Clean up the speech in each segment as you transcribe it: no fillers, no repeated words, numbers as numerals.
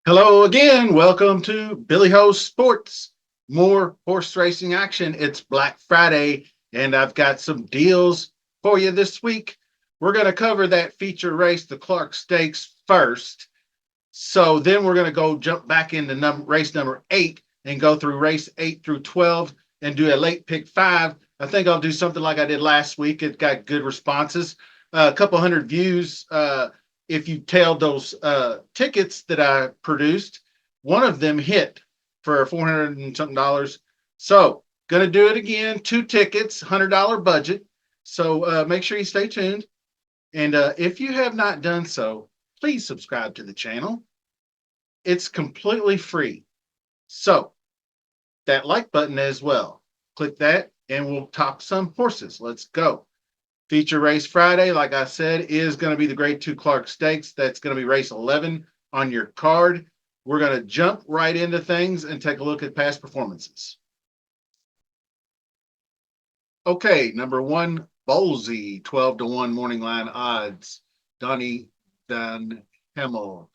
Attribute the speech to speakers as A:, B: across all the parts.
A: Hello again. Welcome to Billy Ho Sports. More horse racing action. It's Black Friday, and I've got some deals for you this week. We're going to cover that feature race, the Clark Stakes, first. So then we're going to go jump back into race number 8 and go through race 8 through 12 and do a late pick 5. I think I'll do something like I did last week. It got good responses, a couple hundred views. If you tailed those tickets that I produced, one of them hit for $400 and something. So going to do it again. 2 tickets, $100 budget. So make sure you stay tuned. And if you have not done so, please subscribe to the channel. It's completely free. So that like button as well. Click that and we'll talk some horses. Let's go. Feature race Friday, like I said, is going to be the Grade 2 Clark Stakes. That's going to be race 11 on your card. We're going to jump right into things and take a look at past performances. Okay, number 1, Bolsey, 12-1 morning line odds. Donnie Van Hemmel.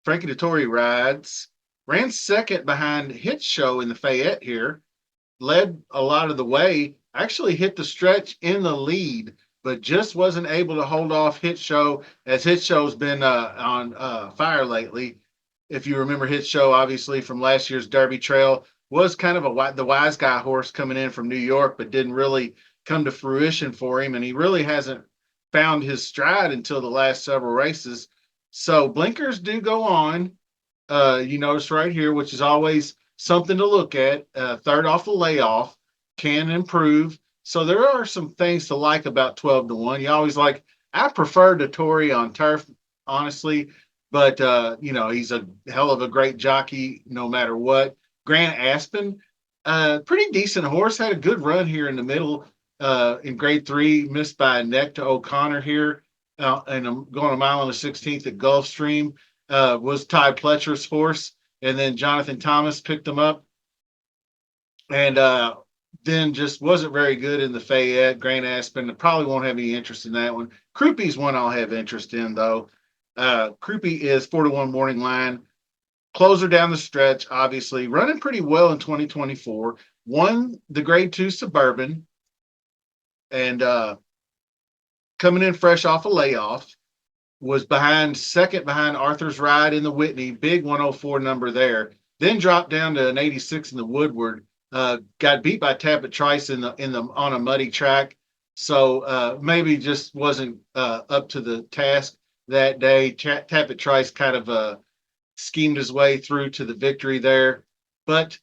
A: Frankie Dettori rides. Ran second behind Hit Show in the Fayette here. Led a lot of the way. Actually hit the stretch in the lead, but just wasn't able to hold off Hit Show, as Hit Show's been on fire lately. If you remember Hit Show, obviously from last year's Derby Trail, was kind of the wise guy horse coming in from New York, but didn't really come to fruition for him, and he really hasn't found his stride until the last several races. So blinkers do go on. You notice right here, which is always something to look at. Third off the layoff can improve. So there are some things to like about 12-1. You always like, I prefer Dettori on turf, honestly, but he's a hell of a great jockey no matter what. Grant Aspen, pretty decent horse, had a good run here in the middle in grade 3, missed by a neck to O'Connor here, and I'm going a mile and a 16th at Gulfstream. Was Ty Pletcher's horse, and then Jonathan Thomas picked him up, and then just wasn't very good in the Fayette. Grant Aspen probably won't have any interest in that one. Crouppy's one I'll have interest in, though. Crouppy is 4-1 morning line. Closer down the stretch, obviously. Running pretty well in 2024. Won the Grade 2 Suburban, and coming in fresh off a layoff. Was second behind Arthur's Ride in the Whitney, big 104 number there. Then dropped down to an 86 in the Woodward. Got beat by Tappet Trice on a muddy track, so maybe just wasn't up to the task that day. Tappet Trice kind of schemed his way through to the victory there, but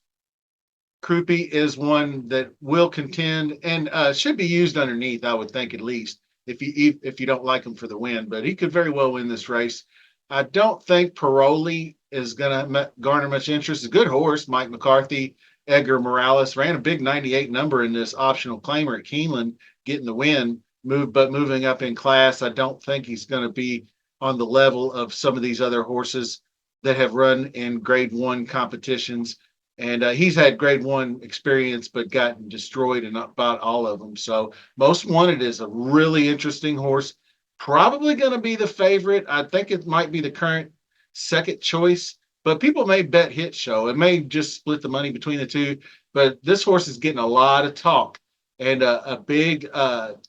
A: Crouppy is one that will contend and should be used underneath, I would think, at least if you don't like him for the win, but he could very well win this race. I don't think Paroli is going to garner much interest. A good horse, Mike McCarthy, Edgar Morales ran a big 98 number in this optional claimer at Keeneland, getting the win. But moving up in class, I don't think he's going to be on the level of some of these other horses that have run in Grade 1 competitions. And he's had Grade 1 experience, but gotten destroyed in about all of them. So Most Wanted is a really interesting horse. Probably going to be the favorite. I think it might be the current second choice, but people may bet Hit Show. It may just split the money between the two, but this horse is getting a lot of talk. And a big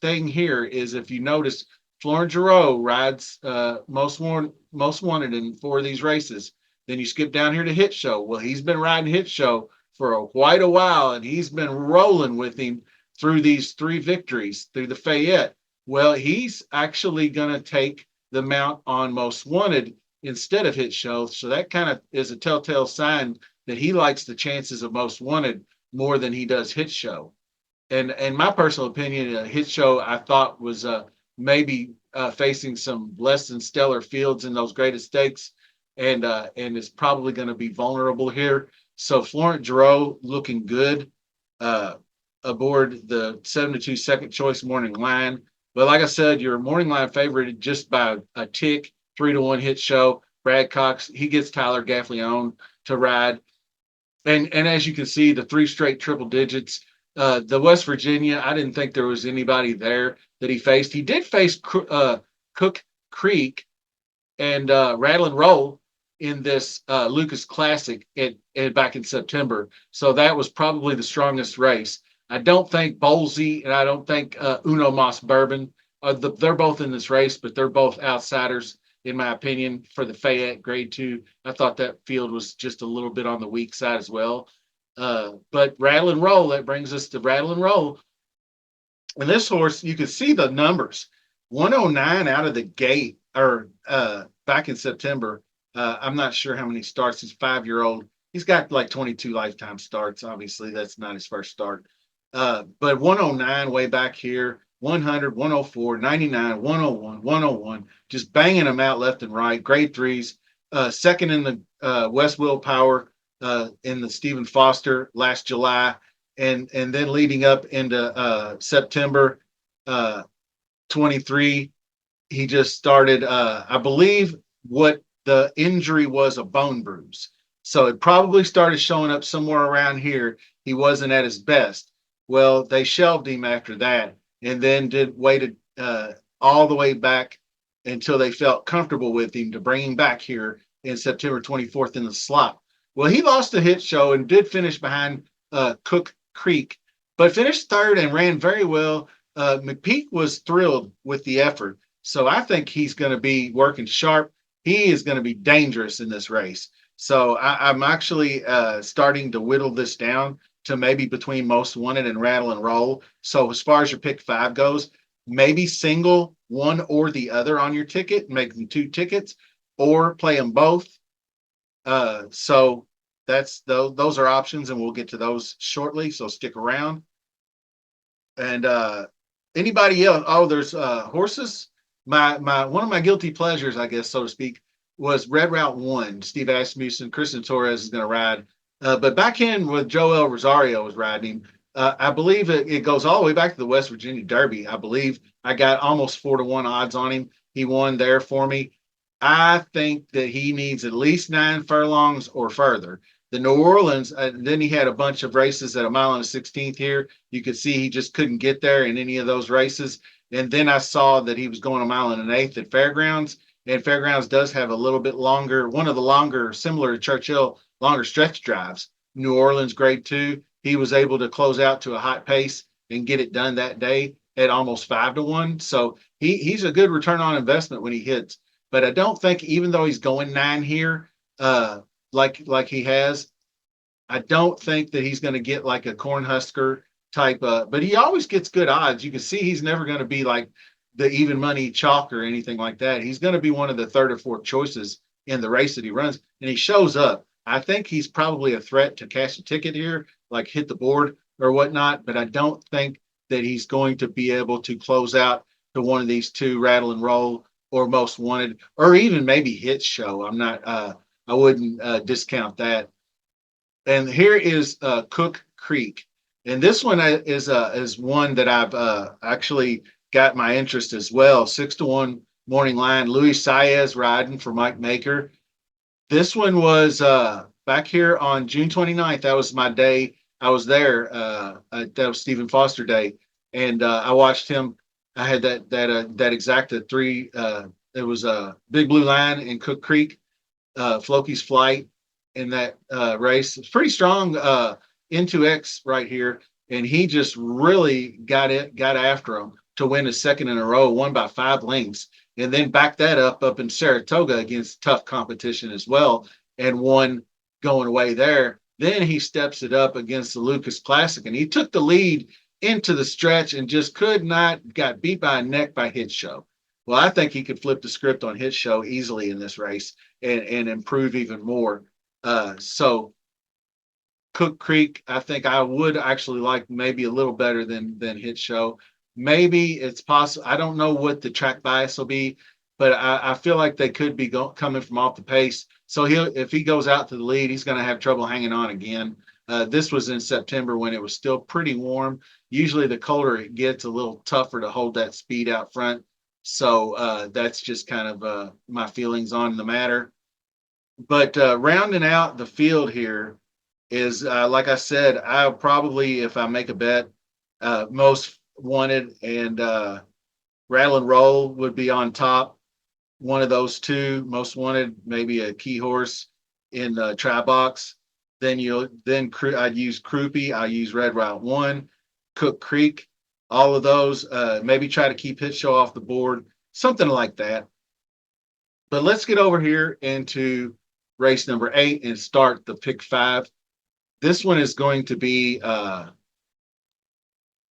A: thing here is, if you notice, Florent Geroux rides Most Wanted in 4 of these races. Then you skip down here to Hit Show. Well, he's been riding Hit Show for quite a while, and he's been rolling with him through these 3 victories through the Fayette. Well, he's actually going to take the mount on Most Wanted instead of Hit Show. So that kind of is a telltale sign that he likes the chances of Most Wanted more than he does Hit Show. And in my personal opinion, Hit Show, I thought, was maybe facing some less than stellar fields in those greatest stakes, and is probably going to be vulnerable here. So Florent Geroux looking good aboard the 7-2 second choice morning line. But like I said, your morning line favorite just by a tick, 3-1 Hit Show. Brad Cox, he gets Tyler Gaffleone to ride. And as you can see, the three straight triple digits. The West Virginia, I didn't think there was anybody there that he faced. He did face Cook Creek and Rattle and Roll in this Lucas Classic back in September. So that was probably the strongest race. I don't think Bolsey and I don't think Uno Moss Bourbon they're both in this race, but they're both outsiders in my opinion for the Fayette Grade Two. I thought that field was just a little bit on the weak side as well. But Rattle and Roll, that brings us to Rattle and Roll. And this horse, you can see the numbers 109 out of the gate, or back in September. I'm not sure how many starts. He's 5 year old. He's got like 22 lifetime starts. Obviously, that's not his first start. But 109 way back here, 100, 104, 99, 101, 101, just banging them out left and right. Grade threes. Second in the West Willpower in the Stephen Foster last July, and then leading up into September 23, he just started. I believe what the injury was a bone bruise, so it probably started showing up somewhere around here. He wasn't at his best. Well, they shelved him after that, and then waited all the way back until they felt comfortable with him to bring him back here in September 24th in the slot. Well, he lost a hit show and did finish behind Cook Creek, but finished third and ran very well. McPeak was thrilled with the effort. So I think he's going to be working sharp. He is going to be dangerous in this race. So I'm actually starting to whittle this down to maybe between Most Wanted and Rattle and Roll. So as far as your pick five goes, maybe single one or the other on your ticket, make them two tickets, or play them both. So that's those are options, and we'll get to those shortly. So stick around. And anybody else? Oh, there's horses. My one of my guilty pleasures, I guess, so to speak, was Red Route One. Steve Asmussen, Kristen Torres is going to ride, but back in with Joel Rosario was riding him. I believe it goes all the way back to the West Virginia Derby. I believe I got almost 4-1 odds on him. He won there for me. I think that he needs at least 9 furlongs or further. The New Orleans, then he had a bunch of races at a mile and a 16th here. You could see he just couldn't get there in any of those races. And then I saw that he was going a mile and an eighth at Fairgrounds. And Fairgrounds does have a little bit longer, one of the longer, similar to Churchill, longer stretch drives. New Orleans grade two. He was able to close out to a hot pace and get it done that day at almost 5-1. So he's a good return on investment when he hits. But I don't think, even though he's going 9 here, like he has, I don't think that he's going to get like a Cornhusker type. But he always gets good odds. You can see he's never going to be like the even money chalk or anything like that. He's going to be one of the third or fourth choices in the race that he runs, and he shows up. I think he's probably a threat to cash a ticket here, like hit the board or whatnot. But I don't think that he's going to be able to close out to one of these two, Rattle and Roll or Most Wanted, or even maybe Hit Show. I'm not. I wouldn't discount that. And here is Cook Creek, and this one is one that I've actually got my interest as well. 6-1 morning line. Luis Saez riding for Mike Maker. This one was back here on June 29th. That was my day. I was there. That was Stephen Foster Day, and I watched him. I had that exact three. It was a Big Blue Line in Cook Creek, Floki's Flight in that race. It's pretty strong into X right here, and he just really got after him to win his second in a row, won by 5 lengths, and then backed that up in Saratoga against tough competition as well, and won going away there. Then he steps it up against the Lucas Classic, and he took the lead into the stretch and just could not, got beat by a neck by Hit Show. Well, I think he could flip the script on Hit Show easily in this race and improve even more. So Cook Creek, I think I would actually like maybe a little better than Hit Show. Maybe it's possible. I don't know what the track bias will be, but I feel like they could be coming from off the pace. So if he goes out to the lead, he's going to have trouble hanging on again. This was in September when it was still pretty warm. Usually the colder it gets, a little tougher to hold that speed out front. So that's just kind of my feelings on the matter. But rounding out the field here, is like I said, I'll probably, if I make a bet, most wanted and rattle and roll would be on top. One of those two, most wanted, maybe a key horse in the try box. I'd use Crouppy, I'll use Red Route One, Cook Creek, all of those. Maybe try to keep Hit Show off the board, something like that. But let's get over here into race number 8 and start the pick five. This one is going to be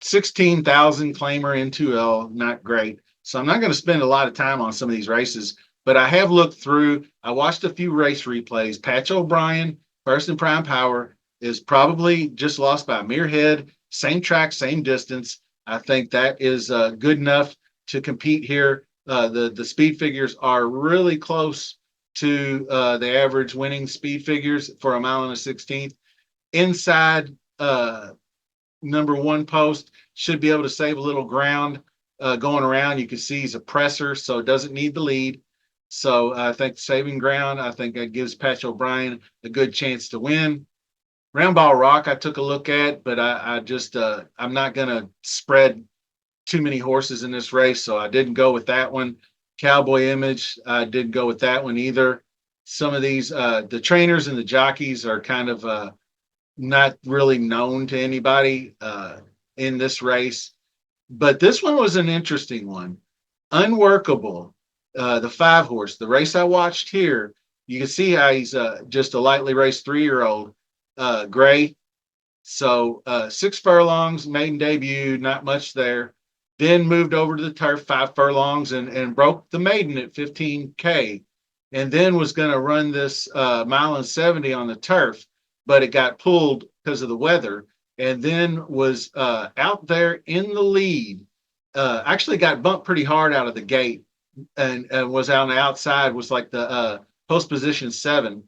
A: 16,000 claimer into L, not great. So I'm not going to spend a lot of time on some of these races, but I have looked through. I watched a few race replays. Patch O'Brien, first in prime power, is probably just lost by a mere head. Same track, same distance. I think that is good enough to compete here. The speed figures are really close to the average winning speed figures for a mile and a 16th. Inside number one post should be able to save a little ground going around. You can see he's a presser, so it doesn't need the lead. So I think saving ground, I think that gives Patch O'Brien a good chance to win. Roundball Rock, I took a look at, but I just I'm not going to spread too many horses in this race, so I didn't go with that one. Cowboy Image, I didn't go with that one either. Some of these, the trainers and the jockeys are kind of not really known to anybody in this race. But this one was an interesting one. Unworkable, the 5 horse, the race I watched here, you can see how he's just a lightly raced 3-year-old gray. So 6 furlongs, maiden debut, not much there. Then moved over to the turf, 5 furlongs, and broke the maiden at 15K. And then was going to run this mile and 70 on the turf, but it got pulled because of the weather. And then was out there in the lead. Actually got bumped pretty hard out of the gate and was on the outside, was like the post position 7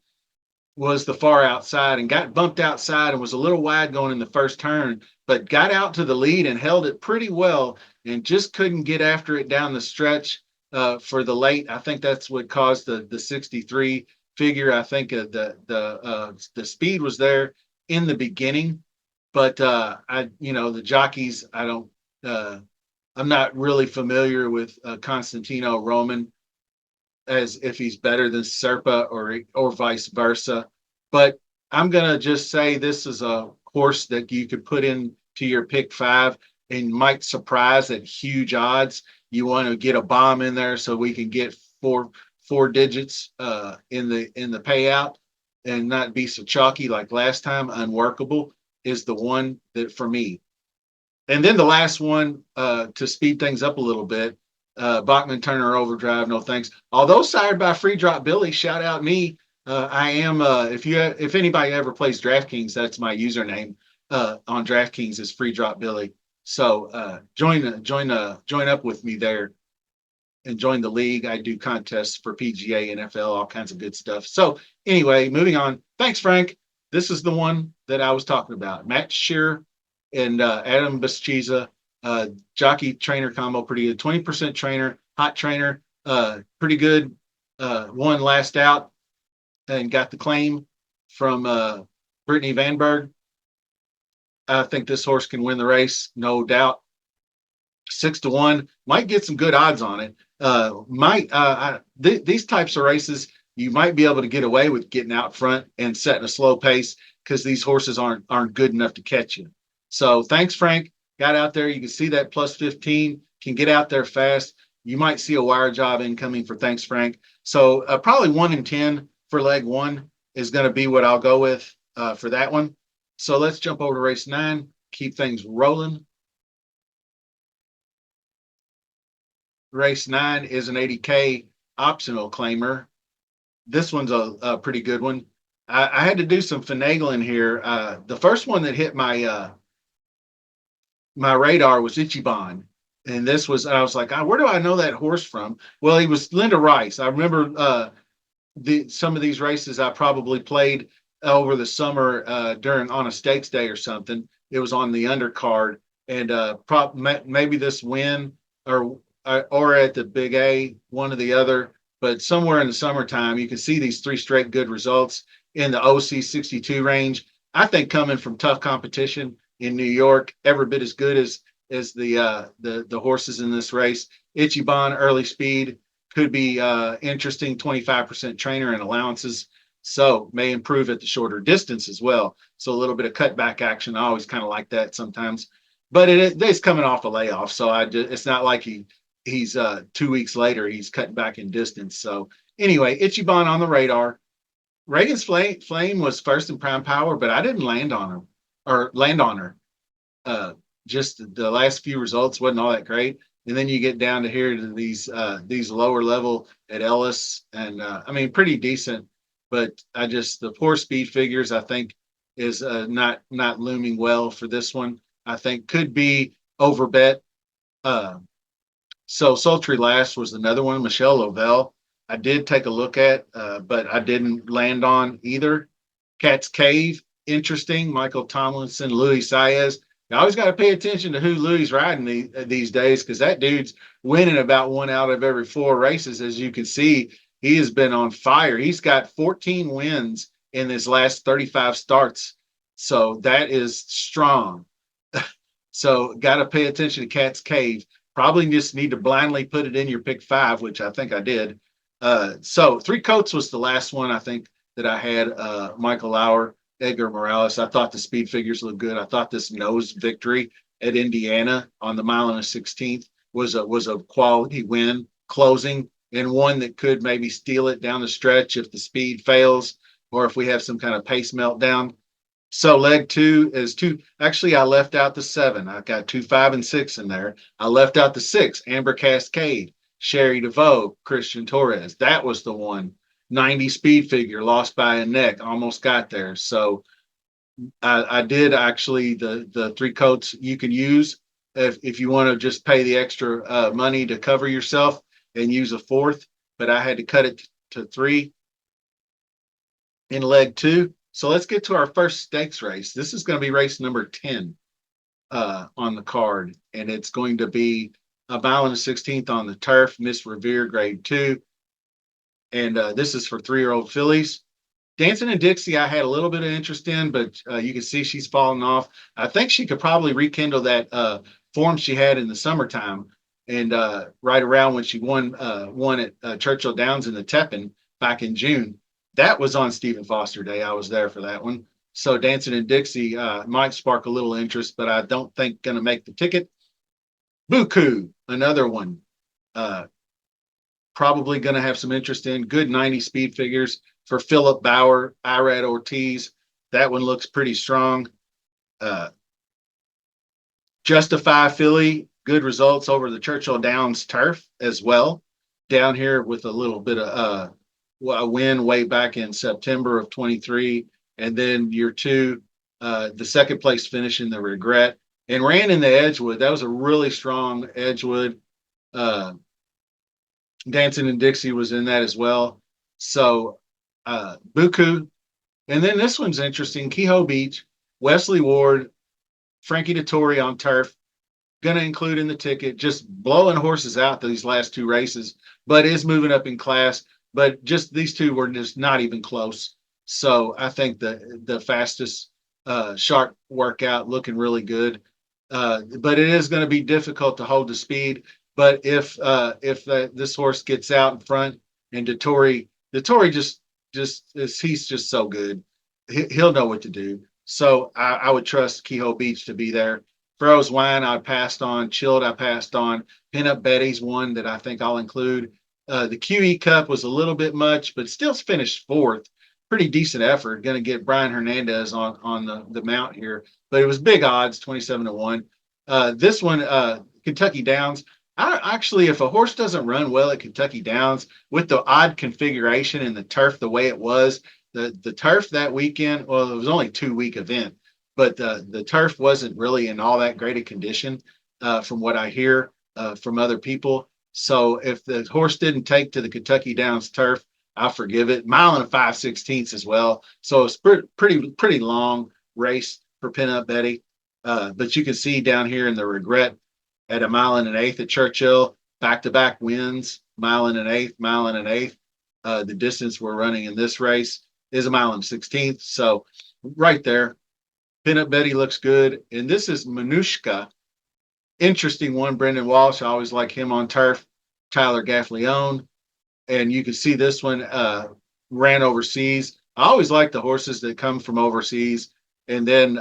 A: was the far outside and got bumped outside and was a little wide going in the first turn, but got out to the lead and held it pretty well and just couldn't get after it down the stretch for the late. I think that's what caused the 63 figure. I think the speed was there in the beginning, but the jockeys, I'm not really familiar with Constantino Roman as if he's better than Serpa or vice versa. But I'm gonna just say this is a horse that you could put into your pick 5 and might surprise at huge odds. You want to get a bomb in there so we can get four digits in the payout and not be so chalky like last time. Unworkable is the one that for me. And then the last one to speed things up a little bit, Bachman Turner Overdrive, no thanks. Although sired by Free Drop Billy, shout out me. I am if anybody ever plays DraftKings, that's my username on DraftKings is Free Drop Billy. So join up with me there and join the league. I do contests for PGA, NFL, all kinds of good stuff. So anyway, moving on. Thanks, Frank. This is the one that I was talking about. Matt Shearer and Adam Baschiza, jockey trainer combo, pretty good. 20% trainer, hot trainer, pretty good. Won last out and got the claim from Brittany Vanberg. I think this horse can win the race, no doubt. 6-1, might get some good odds on it. These types of races, you might be able to get away with getting out front and setting a slow pace because these horses aren't good enough to catch you. So thanks, Frank. Got out there. You can see that plus 15 can get out there fast. You might see a wire job incoming for thanks, Frank. So probably 1 in 10 for leg 1 is going to be what I'll go with for that one. So let's jump over to race 9, keep things rolling. Race 9 is an 80K optional claimer. This one's a pretty good one. I had to do some finagling here. The first one that hit my my radar was Ichiban. And I was like, where do I know that horse from? Well, he was Linda Rice. I remember some of these races I probably played over the summer on a stakes day or something. It was on the undercard, and maybe this win or at the Big A, one or the other. But somewhere in the summertime, you can see these 3 straight good results in the OC 62 range. I think coming from tough competition in New York, every bit as good as the horses in this race. Ichiban early speed could be interesting. 25% trainer and allowances, so may improve at the shorter distance as well. So a little bit of cutback action. I always kind of like that sometimes, but it's coming off a layoff, so it's not like he's 2 weeks later he's cutting back in distance. So anyway, Ichiban on the radar. Reagan's Flame was first in prime power, but I didn't land on her. Uh, just the last few results wasn't all that great. And then you get down to here to these lower level at Ellis, and I mean pretty decent, but I just the poor speed figures I think is not looming well for this one. I think could be overbet. Uh, so Sultry Last was another one. Michelle Lovell, I did take a look at, but I didn't land on either. Cat's Cave, interesting. Michael Tomlinson, Louis Saez. You always got to pay attention to who Louis riding these days, because that dude's winning about one out of every four races. As you can see, he has been on fire. He's got 14 wins in his last 35 starts. So that is strong. So got to pay attention to Cat's Cave. Probably just need to blindly put it in your pick five, which I think I did. So Three Coats was the last one I think that I had. Michael Lauer, Edgar Morales. I thought the speed figures looked good. I thought this nose victory at Indiana on the mile and a 16th was a quality win, closing, and one that could maybe steal it down the stretch if the speed fails or if we have some kind of pace meltdown. So leg two is two. Actually, I left out the seven. I got 2, 5, and 6 in there. I left out the six. Amber Cascade, Sherry DeVoe, Christian Torres. That was the one. 90 speed figure, lost by a neck. Almost got there. So I did actually the Three Coats you can use if you want to just pay the extra money to cover yourself and use a fourth. But I had to cut it to 3 in leg two. So let's get to our first stakes race. This is going to be race number 10 on the card, and it's going to be a mile and a 16th on the turf, Miss Revere grade 2. And this is for 3-year-old fillies. Dancing and Dixie, I had a little bit of interest in, but you can see she's fallen off. I think she could probably rekindle that form she had in the summertime, and right around when she won at Churchill Downs in the Tepin back in June. That was on Stephen Foster Day. I was there for that one. So Dancing and Dixie might spark a little interest, but I don't think going to make the ticket. Buku, another one. Probably going to have some interest in. Good 90 speed figures for Philip Bauer, Irad Ortiz. That one looks pretty strong. Justify Philly, good results over the Churchill Downs turf as well. Down here with a little bit of a win way back in September of 23. And then year two, the second place finish in the Regret. And ran in the Edgewood. That was a really strong Edgewood. Dancing and Dixie was in that as well. So Buku. And then this one's interesting. Kehoe Beach, Wesley Ward, Frankie Dettori on turf. Going to include in the ticket, just blowing horses out these last two races, but is moving up in class. But just these two were just not even close. So I think the fastest sharp workout looking really good. But it is going to be difficult to hold the speed. But if this horse gets out in front and Dettori just he's just so good, he'll know what to do. So I would trust Kehoe Beach to be there. Furrow's Wine I passed on. Chilled I passed on. Pinup Betty's one that I think I'll include. The QE Cup was a little bit much, but still finished fourth. Pretty decent effort. Going to get Brian Hernandez on the mount here, but it was big odds, 27-1. This one, Kentucky Downs. Actually, if a horse doesn't run well at Kentucky Downs with the odd configuration and the turf the way it was, the turf that weekend, well, it was only a 2-week event, but the turf wasn't really in all that great a condition from what I hear from other people. So if the horse didn't take to the Kentucky Downs turf, I'll forgive it. Mile and a 5/16 as well. So it's pretty long race for Pinup Betty. But you can see down here in the Regret at a mile and an eighth at Churchill, back-to-back wins, mile and an eighth, mile and an eighth. The distance we're running in this race is a mile and 16th. So right there, Peanut Betty looks good. And this is Manushka. Interesting one. Brendan Walsh. I always like him on turf. Tyler Gaffleone. And you can see this one ran overseas. I always like the horses that come from overseas. And then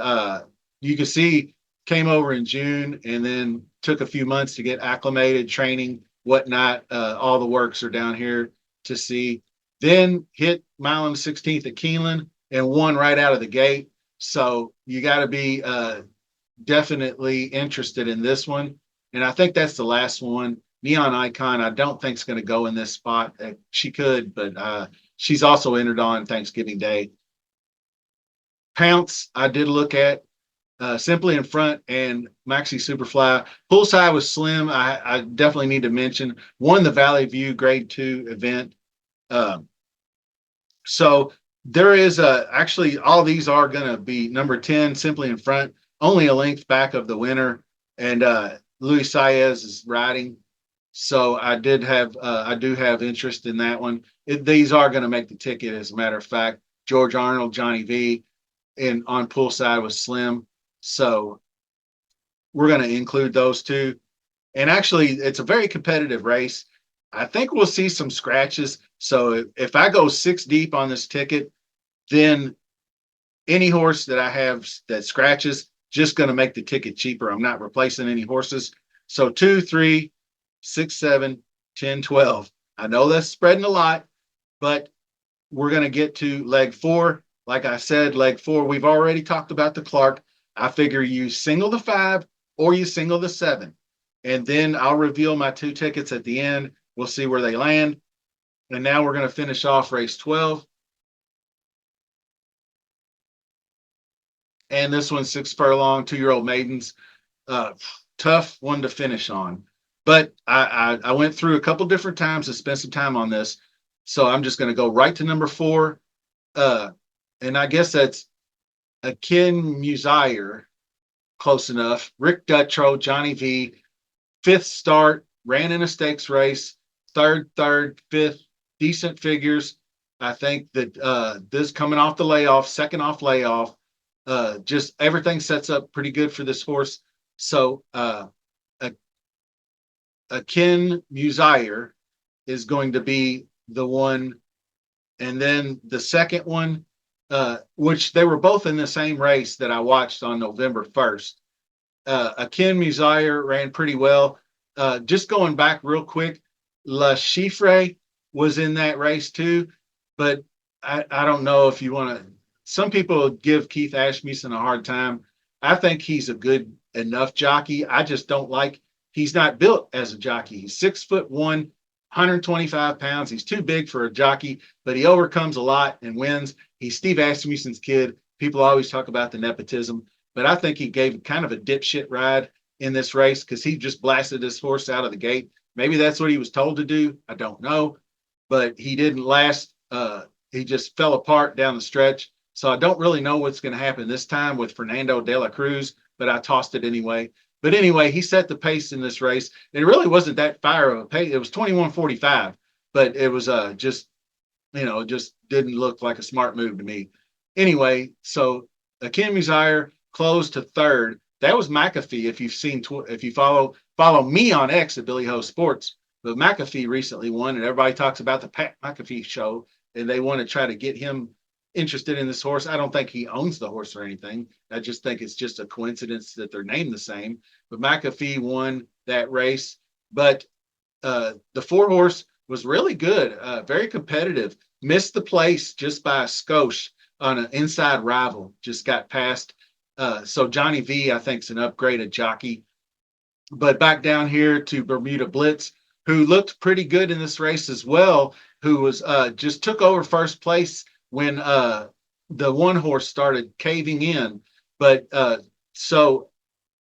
A: you can see came over in June and then took a few months to get acclimated, training, whatnot. All the works are down here to see. Then hit mile and 16th at Keeneland and won right out of the gate. So you got to be definitely interested in this one. And I think that's the last one. Neon Icon, I don't think is going to go in this spot. She could, but she's also entered on Thanksgiving Day. Pounce, I did look at Simply in Front and Maxi Superfly. Poolside was slim. I definitely need to mention won the Valley View Grade 2 event. Um, so there is actually all these are going to be number 10, Simply in Front, only a length back of the winner. And Luis Saez is riding. So I do have interest in that one. These are going to make the ticket, as a matter of fact. George Arnold, Johnny V, and on Poolside was Slim. So we're going to include those two. And actually, it's a very competitive race. I think we'll see some scratches. So if I go 6 deep on this ticket, then any horse that I have that scratches just going to make the ticket cheaper. I'm not replacing any horses. So 2, 3, 6, 7, 10, 12. I know that's spreading a lot, but we're going to get to leg 4. Like I said, leg 4, we've already talked about the Clark. I figure you single the 5 or you single the 7. And then I'll reveal my 2 tickets at the end. We'll see where they land. And now we're going to finish off race 12. And this one's 6 furlong, 2-year-old maidens. Tough one to finish on. But I went through a couple different times and spent some time on this. So I'm just going to go right to number 4. And I guess that's Akin Musire, close enough. Rick Dutrow, Johnny V, 5th start, ran in a stakes race, third, fifth, decent figures. I think that this coming off the layoff, second off layoff, just everything sets up pretty good for this horse. So Akin Musire is going to be the one. And then the second one, which they were both in the same race that I watched on November 1st. Akin Musire ran pretty well. Just going back real quick, La Chiffre was in that race too, but I don't know if you want to. Some people give Keith Asmussen a hard time. I think he's a good enough jockey. I just don't like he's not built as a jockey. He's 6'1", 125 pounds. He's too big for a jockey, but he overcomes a lot and wins. He's Steve Asmussen's kid. People always talk about the nepotism, but I think he gave kind of a dipshit ride in this race because he just blasted his horse out of the gate. Maybe that's what he was told to do. I don't know, but he didn't last. He just fell apart down the stretch. So I don't really know what's going to happen this time with Fernando de la Cruz, but I tossed it anyway. But anyway, he set the pace in this race. It really wasn't that fire of a pace. It was 21:45, but it was just, just didn't look like a smart move to me. Anyway, so Akin Musire closed to 3rd. That was McAfee. If you follow me on X at Billy Ho Sports, but McAfee recently won, and everybody talks about the Pat McAfee show, and they want to try to get him interested in this horse. I don't think he owns the horse or anything. I just think it's just a coincidence that they're named the same. But McAfee won that race. But the 4-horse was really good, very competitive. Missed the place just by a skosh on an inside rival. Just got past. So Johnny V, I think, is an upgraded jockey. But back down here to Bermuda Blitz, who looked pretty good in this race as well, who was just took over first place when the 1-horse started caving in. But so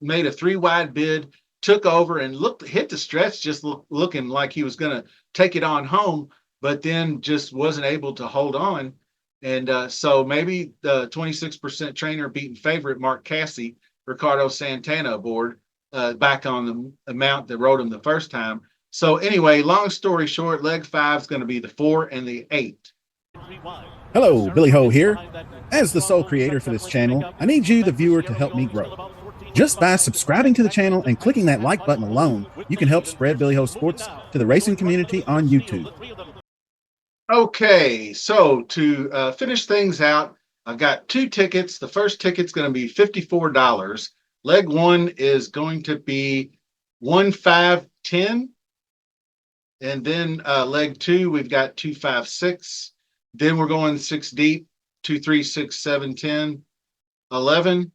A: made a 3-wide bid, took over and hit the stretch, just looking like he was going to take it on home, but then just wasn't able to hold on. And so maybe the 26% trainer beating favorite Mark Cassie, Ricardo Santana aboard, back on the amount that rode him the first time. So anyway, long story short, leg 5 is going to be the 4 and the 8.
B: Hello, Billy Ho here. As the sole creator for this channel, I need you, the viewer, to help me grow. Just by subscribing to the channel and clicking that like button alone, you can help spread Billy Ho Sports to the racing community on YouTube.
A: Okay, so to finish things out, I've got two tickets. The first ticket's going to be $54. Leg one is going to be 1,510, and then leg two we've got 256. Then we're going six deep, 2, 3, 6, 7, 10, 11.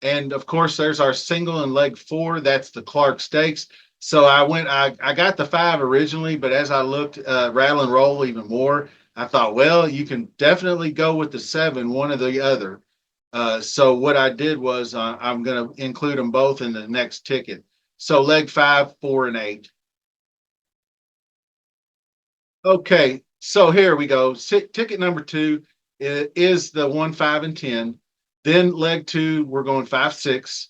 A: And of course, there's our single in leg four. That's the Clark Stakes. So I got the five originally, but as I looked, rattle and roll even more, I thought, well, you can definitely go with the seven, one or the other. So what I did was I'm going to include them both in the next ticket. So leg five, four, and eight. Okay, so here we go. Ticket number two is the 1, 5, and 10. Then leg two, we're going 5, 6.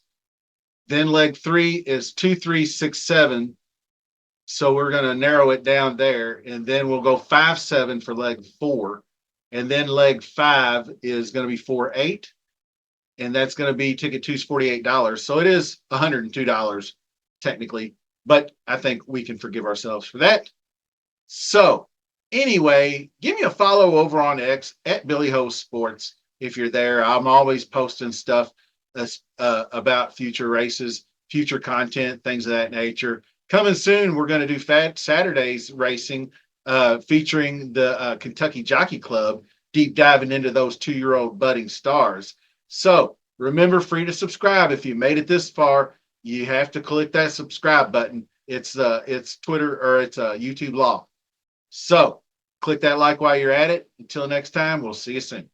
A: Then leg three is 2, 3, 6, 7. So we're going to narrow it down there. And then we'll go 5, 7 for leg four. And then leg five is going to be 4, 8. And that's going to be ticket two's $48. So it is $102 technically. But I think we can forgive ourselves for that. So anyway, give me a follow over on X at Billy Ho Sports if you're there. I'm always posting stuff about future races, future content, things of that nature. Coming soon, we're going to do Fat Saturdays racing featuring the Kentucky Jockey Club, deep diving into those 2-year-old budding stars. So remember, free to subscribe. If you made it this far, you have to click that subscribe button. It's Twitter or it's YouTube law. So click that like while you're at it. Until next time, we'll see you soon.